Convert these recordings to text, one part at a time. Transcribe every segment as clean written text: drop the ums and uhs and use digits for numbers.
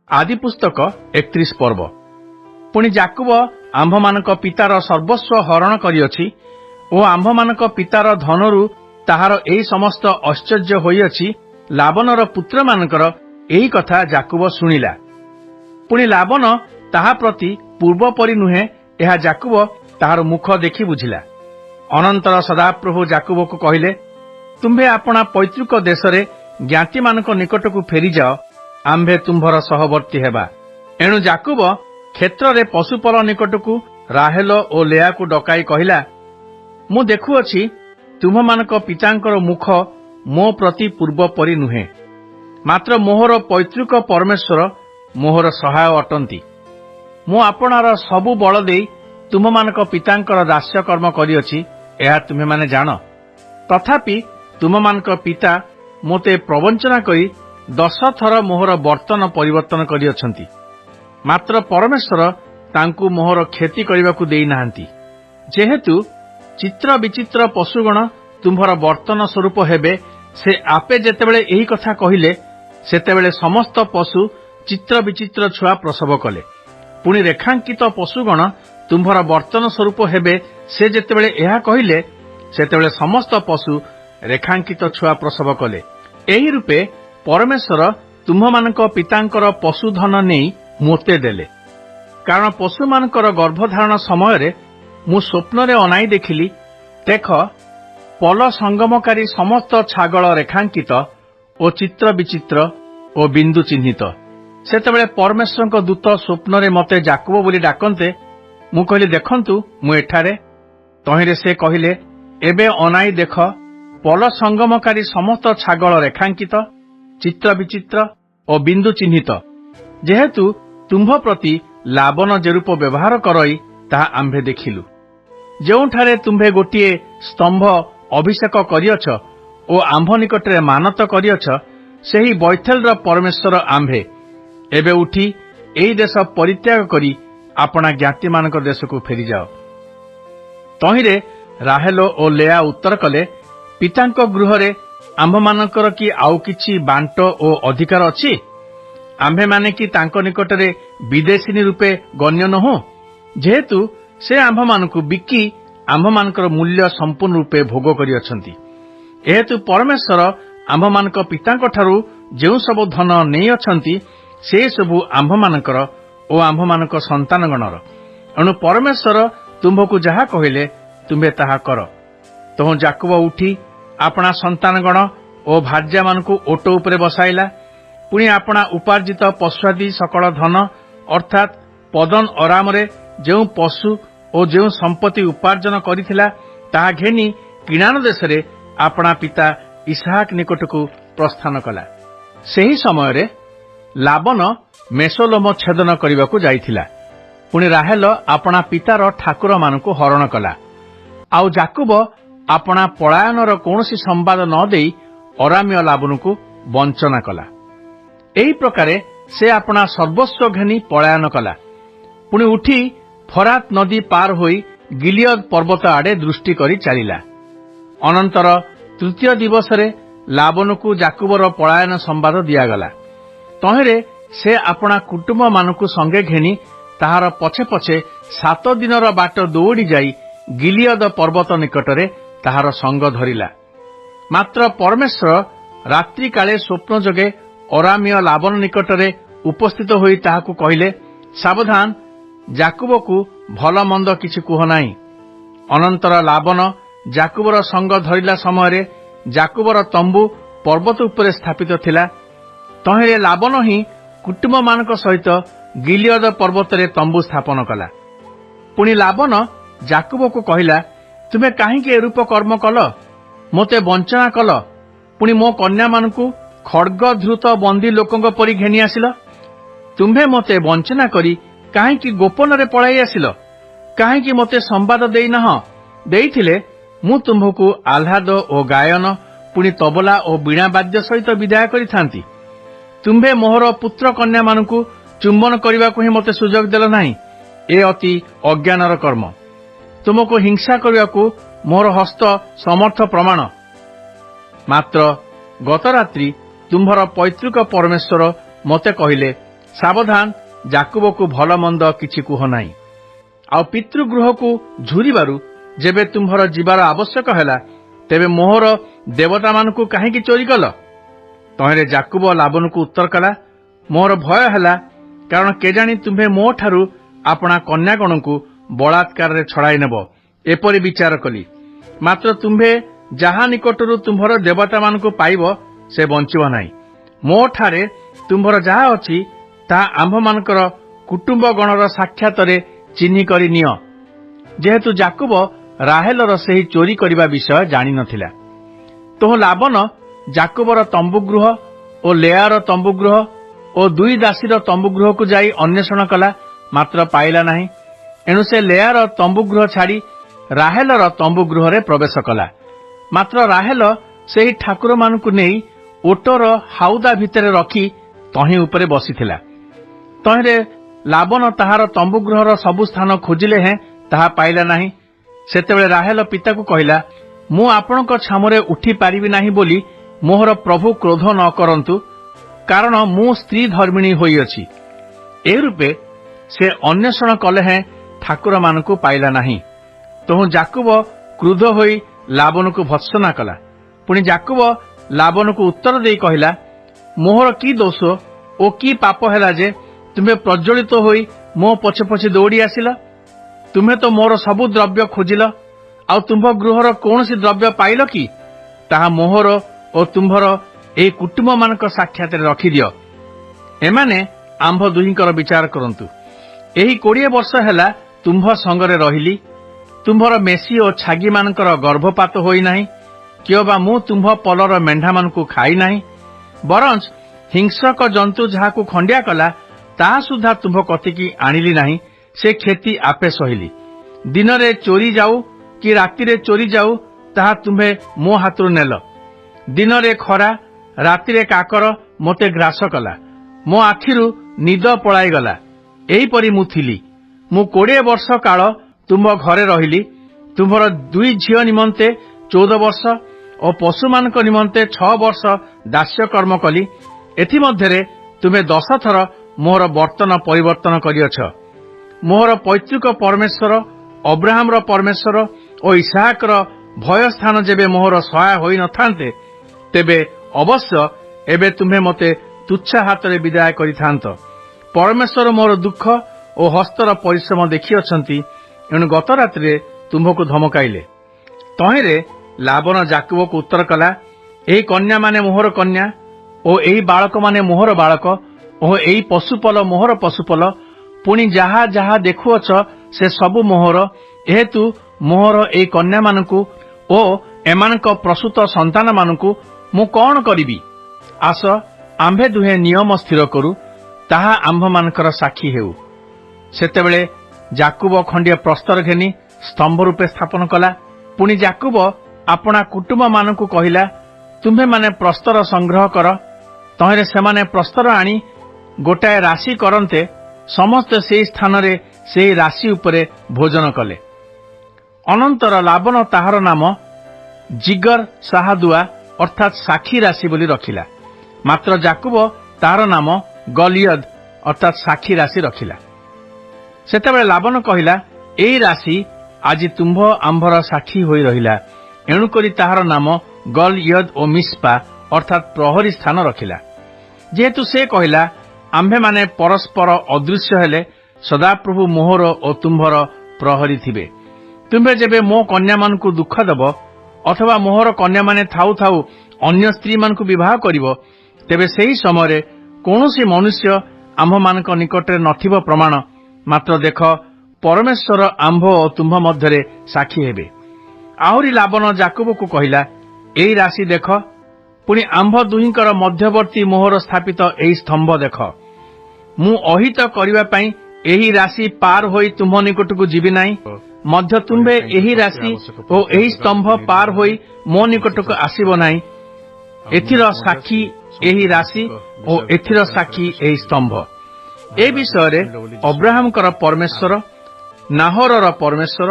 आदि पुस्तक 31 पर्व। पुणी जाकुब आंभमानक पितार सर्वस्व हरण करिअछि ओ आंभमानक पितार धनरु ताहार एही समस्त आश्चर्य होइअछि। लाबनर पुत्र मानकर एही कथा जाकुब शुणिला। पुणी लाबन ताहा प्रति पूर्व परि नुहे एहा जाकुब ताहार मुख देखि बुझिला। अनंतर सदाप्रभु जाकुब को कहिले, तुम्भे आपणा पैतृक देशरे ज्ञाति मानक निकटकू फेरी जाओ, आंभे तुम्भर सहवर्ती हेबा। एणु जाकुब क्षेत्र रे पशुपल निकटकू राहेल ओ लेया को डकाई कहिला, मु देखुअछि तुम्भमानक पितांकर मुख मो प्रति पूर्व परि नुहे, मात्र मोहर पैतृक परमेश्वर मोहर सहाय अटंती। मु आपणार सबु बल देई तुम्भमानक पितांकर दास्य कर्म करिअछि, एहा तुम्हे माने जान। तथापि तुम्भमानक पिता मोते प्रवंचना करी 10 थर मोहर बर्तन परिवर्तन करिअछंती, मात्र परमेश्वर तांकु मोहर क्षति करिबाकू देई नाहंती। जेहेतु चित्र विचित्र पशुगण तुम्भर बर्तन स्वरूप हेबे, से आपे जेतेबेले एही कथा कहिले सेतेबेले समस्त पशु चित्र विचित्र छुआ प्रसव कले। पुणी रेखांकित पशुगण तुम्भर बर्तन स्वरूप हेबे, से जेतेबेले एहा कहिले सेतेबेले समस्त पशु रेखांकित छुआ प्रसव कले। एही रूपे परमेश्वर तुम्भमानक पितांकर पशुधन नेई मोते देले। कारण पशुमानकर गर्भधारण समय मु स्वप्न अनाई देखिली, देख पल संगमकारी समस्त छागल रेखांकित ओ चित्र विचित्र ओ बिंदु चिन्हित। सेतेबेले परमेश्वर दूत स्वप्न मते जाकुब बोली डाकन्ते, मु कहली देखंतु मु एठारे। तहिरे से कहिले, एबे अनाई देख पल संगमकारी समस्त छागल रेखांकित चित्र विचित्र ओ बिंदु चिन्हित। जेहेतु तुम्भ प्रति लाबन जे रूप व्यवहार करई ताहा आंभे देखिलु। जेउठारे तुम्भे गोटिए स्तंभ अभिषेक करिअछ ओ आंभ निकटरे मानत करिअछ, सेही बैथेलर परमेश्वर आंभे एबे उठी एही देश परित्याग करी आपणा ज्ञाति मानक देशकू फेरी जाओ। तहिरे राहेल ओ लेया उत्तर कले, पितांक गृहरे आंभमानकर कि आउ किछि बांट ओ अधिकार अछि? आंभे माने कि तांक निकटरे विदेशिनी रूपे गण्य नहु? जेहेतु से आंभमानकू बिकी आंभमानकर मूल्य संपूर्ण रूपे भोग करिअछंती। एहेतु परमेश्वर आंभमानक पितांक ठारू जेउ सब धन नेई अछंती, से सबु आंभमानकर ओ आंभमानक संतानगणर। एणु परमेश्वर तुम्भकू जहा कहिले तुम्भे ताहा कर। तहु जाकुब उठी आपणा संतानगण ओ भार्या मानकू ओट उपरे बसाइला। पुणी आपणा उपार्जित पशुआदि सकल धन अर्थात पदन अरामरे जेउ पशु ओ जेउ संपत्ति उपार्जन करिथिला, ताहा घेनी किणान देशरे आपणा पिता इसहाक निकटकू प्रस्थान कला। सेही समयरे लाबन मेसोलोम छेदन करिबाकू जाइथिला। पुणी राहेल आपणा पितार ठाकुर मानकू हरण कला। आउ जाकुब आपणा पलायनर कौनसी संवाद न देई अरामीय लाबनकू वंचना कला। एही प्रकारे से आपणा सर्वस्व घेनी पलायन कला। पुणी उठी फरात नदी पार होई गिलियद पर्वत आडे दृष्टि करी चलिला। अनंतर तृतीय दिवसरे लाबनकू जाकुबर पलायन संवाद दियागला। तहिरे से आपणा कुटुंब मानकू संगे घेनी ताहार पछे पछे 7 दिनर बाट दौड़ी जाई गिलियद पर्वत निकटरे ताहार संग धरिला। मात्र परमेश्वर रात्रि काले स्वप्न जोगे अरामीय लाबन निकटरे उपस्थित होई ताहाकू कहिले, सावधान, जाकुबकू भल मंद किछि कुह नाही। अनंतर लाबन जाकुबर संग धरिला समय जाकुबर तंबू पर्वत उपरे स्थापित थिला। तहिरे लाबन ही कुटुंब मानक सहित गिलियद पर्वतरे तंबू स्थापन कला। पुणी लाबन जाकुबकू कहिला, तुमे काहींके एरूप कर्म कल, मोते वंचना कल, पुणी मो कन्या मानकू खड्ग धृत बंदी लोकंग परि घेनी आसिल। तुम्भे मोते वंचना करी काहींकि गोपन रे पळाई आसिल? काहींकि मोते संवाद देई नाह? देइथिले मु तुम्भकू आह्लाद ओ गायन पुणी तबला ओ बीणा वाद्य सहित विदाय करिथांती। तुम्भे मोहर पुत्र कन्या मानकू चुंबन करबाकू ही मोते सुजोग देल नाही। ए अति अज्ञानर कर्म। तुमको हिंसा करबाकू मोर हस्त समर्थ प्रमाण। मात्र गत रात्रि तुम्भर पैतृक परमेश्वर मते कहिले, ସାବଧାନ, ଯାକୁବକୁ ଭଲ ମନ୍ଦ କିଛି କୁହ ନାହିଁ। ଆଉ ପିତୃଗୃହକୁ ଝୁରିବାରୁ ଯେବେ ତୁମ୍ଭର ଯିବାର ଆବଶ୍ୟକ ହେଲା, ତେବେ ମୋହର ଦେବତାମାନଙ୍କୁ କାହିଁକି ଚୋରି କଲ? ତହିଁରେ ଯାକୁବ ଲାବନକୁ ଉତ୍ତର କଲା, ମୋର ଭୟ ହେଲା, କାରଣ କେଜାଣି ତୁମ୍ଭେ ମୋ ଠାରୁ ଆପଣା କନ୍ୟାଗଣଙ୍କୁ ବଳାତ୍କାରରେ ଛଡ଼ାଇ ନେବ, ଏପରି ବିଚାର କଲି। ମାତ୍ର ତୁମ୍ଭେ ଯାହା ନିକଟରୁ ତୁମ୍ଭର ଦେବତାମାନଙ୍କୁ ପାଇବ, ସେ ବଞ୍ଚିବ ନାହିଁ। ମୋଠାରେ ତୁମ୍ଭର ଯାହା ଅଛି, ତାହା ଆମ୍ଭମାନଙ୍କର କୁଟୁମ୍ବ ଗଣର ସାକ୍ଷାତରେ ଚିହ୍ନି କରି ନିଅ। ଯେହେତୁ ଯାକୁବ ରାହେଲର ସେହି ଚୋରି କରିବା ବିଷୟ ଜାଣିନଥିଲା। ତୋହ ଲାବନ ଯାକୁବର ତମ୍ବୁଗୃହ ଓ ଲେୟାର ତମ୍ବୁଗୃହ ଓ ଦୁଇ ଦାସୀର ତମ୍ବୁଗୃହକୁ ଯାଇ ଅନ୍ୱେଷଣ କଲା, ମାତ୍ର ପାଇଲା ନାହିଁ। ଏଣୁ ସେ ଲେୟାର ତମ୍ବୁଗୃହ ଛାଡ଼ି ରାହେଲର ତମ୍ବୁଗୃହରେ ପ୍ରବେଶ କଲା। ମାତ୍ର ରାହେଲ ସେହି ଠାକୁରମାନଙ୍କୁ ନେଇ ଓଟର ହାଉଦା ଭିତରେ ରଖି ତହିଁ ଉପରେ ବସିଥିଲା। ତହିଁରେ ଲାବନ ତାହାର ତମ୍ବୁଗୃହର ସବୁ ସ୍ଥାନ ଖୋଜିଲେ ହେଁ ତାହା ପାଇଲା ନାହିଁ। ସେତେବେଳେ ରାହେଲ ପିତାକୁ କହିଲା, ମୁଁ ଆପଣଙ୍କ ଛାମୁରେ ଉଠି ପାରିବି ନାହିଁ ବୋଲି ମୋହର ପ୍ରଭୁ କ୍ରୋଧ ନ କରନ୍ତୁ, କାରଣ ମୁଁ ସ୍ତ୍ରୀ ଧର୍ମିଣୀ ହୋଇଅଛି। ଏ ରୂପେ ସେ ଅନ୍ୱେଷଣ କଲେ ହେଁ ଠାକୁରମାନଙ୍କୁ ପାଇଲା ନାହିଁ। ତହୁଁ ଯାକୁବ କ୍ରୁଦ୍ଧ ହୋଇ ଲାବନକୁ ଭର୍ତ୍ସନା କଲା। ପୁଣି ଯାକୁବ ଲାବନକୁ ଉତ୍ତର ଦେଇ କହିଲା, ମୋହର କି ଦୋଷ ଓ କି ପାପ ହେଲା ଯେ ତୁମ୍ଭେ ପ୍ରଜ୍ୱଳିତ ହୋଇ ମୋ ପଛେ ପଛେ ଦୌଡ଼ି ଆସିଲ? ତୁମ୍ଭେ ତ ମୋର ସବୁ ଦ୍ରବ୍ୟ ଖୋଜିଲ, ଆଉ ତୁମ୍ଭ ଗୃହର କୌଣସି ଦ୍ରବ୍ୟ ପାଇଲ କି? ତାହା ମୋହର ଓ ତୁମ୍ଭର ଏହି କୁଟୁମ୍ବମାନଙ୍କ ସାକ୍ଷାତରେ ରଖିଦିଅ। ଏମାନେ ଆମ୍ଭ ଦୁହିଁଙ୍କର ବିଚାର କରନ୍ତୁ। ଏହି 20 ବର୍ଷ ହେଲା ତୁମ୍ଭ ସଙ୍ଗରେ ରହିଲି। ତୁମ୍ଭର ମେସି ଓ ଛାଗିମାନଙ୍କର ଗର୍ଭପାତ ହୋଇନାହିଁ, କିଅବା ମୁଁ ତୁମ୍ଭ ପଲର ମେଣ୍ଢାମାନଙ୍କୁ ଖାଇନାହିଁ। ବରଞ୍ଚ ହିଂସ୍ରକ ଜନ୍ତୁ ଯାହାକୁ ଖଣ୍ଡିଆ କଲା, ତାହା ସୁଦ୍ଧା ତୁମ୍ଭ କତିକି ଆଣିଲି ନାହିଁ। ସେ କ୍ଷତି ଆପେ ସହିଲି। ଦିନରେ ଚୋରି ଯାଉ କି ରାତିରେ ଚୋରି ଯାଉ, ତାହା ତୁମ୍ଭେ ମୋ ହାତରୁ ନେଲ। ଦିନରେ ଖରା, ରାତିରେ କାକର ମୋତେ ଗ୍ରାସ କଲା। ମୋ ଆଖିରୁ ନିଦ ପଳାଇଗଲା। ଏହିପରି ମୁଁ ଥିଲି। ମୁଁ 20 ବର୍ଷ କାଳ ତୁମ୍ଭ ଘରେ ରହିଲି। ତୁମ୍ଭର 2 ଝିଅ ନିମନ୍ତେ 14 ବର୍ଷ ଓ ପଶୁମାନଙ୍କ ନିମନ୍ତେ 6 ବର୍ଷ ଦାସ୍ୟକର୍ମ କଲି। ଏଥିମଧ୍ୟରେ ତୁମେ 10 ଥର ମୋହର ବର୍ତ୍ତନ ପରିବର୍ତ୍ତନ କରିଅଛ। ମୋହର ପୈତୃକ ପରମେଶ୍ୱର, ଅବ୍ରାହମର ପରମେଶ୍ୱର ଓ ଇସାହାକର ଭୟସ୍ଥାନ ଯେବେ ମୋହର ସହାୟ ହୋଇନଥାନ୍ତେ, ତେବେ ଅବଶ୍ୟ ଏବେ ତୁମ୍ଭେ ମୋତେ ତୁଚ୍ଛା ହାତରେ ବିଦାୟ କରିଥାନ୍ତ। ପରମେଶ୍ୱର ମୋର ଦୁଃଖ ଓ ହସ୍ତର ପରିଶ୍ରମ ଦେଖିଅଛନ୍ତି, ଏଣୁ ଗତ ରାତିରେ ତୁମ୍ଭକୁ ଧମକାଇଲେ। ତହିଁରେ ଲାବନ ଯାକୁବକୁ ଉତ୍ତର କଲା, ଏହି କନ୍ୟାମାନେ ମୋହର କନ୍ୟା ଓ ଏହି ବାଳକମାନେ ମୋହର ବାଳକ ଓ ଏହି ପଶୁପଲ ମୋହର ପଶୁପଲ। ପୁଣି ଯାହା ଯାହା ଦେଖୁଅଛ ସେ ସବୁ ମୋହର। ଏହେତୁ ମୋହର ଏହି କନ୍ୟାମାନଙ୍କୁ ଓ ଏମାନଙ୍କ ପ୍ରସୂତ ସନ୍ତାନମାନଙ୍କୁ ମୁଁ କଣ କରିବି? ଆସ, ଆମ୍ଭେ ଦୁହେଁ ନିୟମ ସ୍ଥିର କରୁ, ତାହା ଆମ୍ଭମାନଙ୍କର ସାକ୍ଷୀ ହେଉ। ସେତେବେଳେ ଯାକୁବ ଖଣ୍ଡିଏ ପ୍ରସ୍ତର ଘେନି ସ୍ତମ୍ଭ ରୂପେ ସ୍ଥାପନ କଲା। ପୁଣି ଯାକୁବ ଆପଣା କୁଟୁମ୍ବମାନଙ୍କୁ କହିଲା, ତୁମ୍ଭେମାନେ ପ୍ରସ୍ତର ସଂଗ୍ରହ କର। ତହିଁରେ ସେମାନେ ପ୍ରସ୍ତର ଆଣି ଗୋଟାଏ ରାଶି କରନ୍ତେ ସମସ୍ତେ ସେହି ସ୍ଥାନରେ ସେହି ରାଶି ଉପରେ ଭୋଜନ କଲେ। ଅନନ୍ତର ଲାବନ ତାହାର ନାମ ଜିଗର ସାହାଦୁଆ ଅର୍ଥାତ୍ ସାକ୍ଷୀ ରାଶି ବୋଲି ରଖିଲା। ମାତ୍ର ଯାକୁବ ତାହାର ନାମ ଗଲିୟଦ ଅର୍ଥାତ୍ ସାକ୍ଷୀ ରାଶି ରଖିଲା। ସେତେବେଳେ ଲାବନ କହିଲା, ଏହି ରାଶି ଆଜି ତୁମ୍ଭ ଆମ୍ଭର ସାକ୍ଷୀ ହୋଇ ରହିଲା। ଏଣୁକରି ତାହାର ନାମ ଗଲୟଦ ଓ ମିସ୍ପା ଅର୍ଥାତ୍ ପ୍ରହରୀ ସ୍ଥାନ ରଖିଲା। ଯେହେତୁ ସେ କହିଲା, ଆମ୍ଭେମାନେ ପରସ୍ପର ଅଦୃଶ୍ୟ ହେଲେ ସଦାପ୍ରଭୁ ମୋହର ଓ ତୁମ୍ଭର ପ୍ରହରୀ ଥିବେ। ତୁମ୍ଭେ ଯେବେ ମୋ କନ୍ୟାମାନଙ୍କୁ ଦୁଃଖ ଦେବ ଅଥବା ମୋହର କନ୍ୟାମାନେ ଥାଉ ଥାଉ ଅନ୍ୟ ସ୍ତ୍ରୀମାନଙ୍କୁ ବିବାହ କରିବ, ତେବେ ସେହି ସମୟରେ କୌଣସି ମନୁଷ୍ୟ ଆମ୍ଭମାନଙ୍କ ନିକଟରେ ନଥିବ ପ୍ରମାଣ। ମାତ୍ର ଦେଖ, ପରମେଶ୍ୱର ଆମ୍ଭ ଓ ତୁମ୍ଭ ମଧ୍ୟରେ ସାକ୍ଷୀ ହେବେ। ଆହୁରି ଲାବନ ଯାକୁବକୁ କହିଲା, ଏହି ରାଶି ଦେଖ, ପୁଣି ଆମ୍ଭ ଦୁହିଁଙ୍କର ମଧ୍ୟବର୍ତ୍ତୀ ମୋହର ସ୍ଥାପିତ ଏହି ସ୍ତମ୍ଭ ଦେଖ। ମୁଁ ଅହିତ କରିବା ପାଇଁ ଏହି ରାଶି ପାର ହୋଇ ତୁମ୍ଭ ନିକଟକୁ ଯିବି ନାହିଁ, ମଧ୍ୟ ତୁମ୍ଭେ ଏହି ରାଶି ଓ ଏହି ସ୍ତମ୍ଭ ପାର ହୋଇ ମୋ ନିକଟକୁ ଆସିବ ନାହିଁ। ଏଥିର ସାକ୍ଷୀ ଏହି ରାଶି ଓ ଏଥିର ସାକ୍ଷୀ ଏହି ସ୍ତମ୍ଭ। ଏ ବିଷୟରେ ଅବ୍ରାହମଙ୍କର ପରମେଶ୍ୱର, ନାହୋରର ପରମେଶ୍ୱର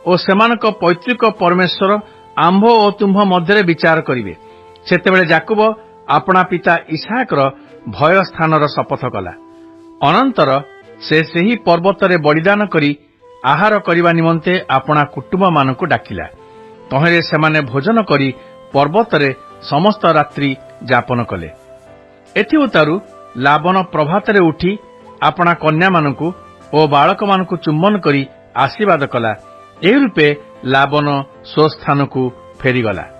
ଓ ସେମାନଙ୍କ ପୈତୃକ ପରମେଶ୍ୱର ଆମ୍ଭ ଓ ତୁମ୍ଭ ମଧ୍ୟରେ ବିଚାର କରିବେ। ସେତେବେଳେ ଯାକୁବ ଆପଣା ପିତା ଇସାହାକର ଭୟ ସ୍ଥାନର ଶପଥ କଲା। ଅନନ୍ତର ସେ ସେହି ପର୍ବତରେ ବଳିଦାନ କରି ଆହାର କରିବା ନିମନ୍ତେ ଆପଣା କୁଟୁମ୍ବମାନଙ୍କୁ ଡାକିଲା। ତହିଁରେ ସେମାନେ ଭୋଜନ କରି ପର୍ବତରେ ସମସ୍ତ ରାତ୍ରି ଯାପନ କଲେ। ଏଥିଉତ୍ତାରୁ ଲାବନ ପ୍ରଭାତରେ ଉଠି ଆପଣା କନ୍ୟାମାନଙ୍କୁ ଓ ବାଳକମାନଙ୍କୁ ଚୁମ୍ବନ କରି ଆଶୀର୍ବାଦ କଲା। ଏହି ରୂପେ ଲାବନ ସ୍ୱସ୍ଥାନକୁ ଫେରିଗଲା।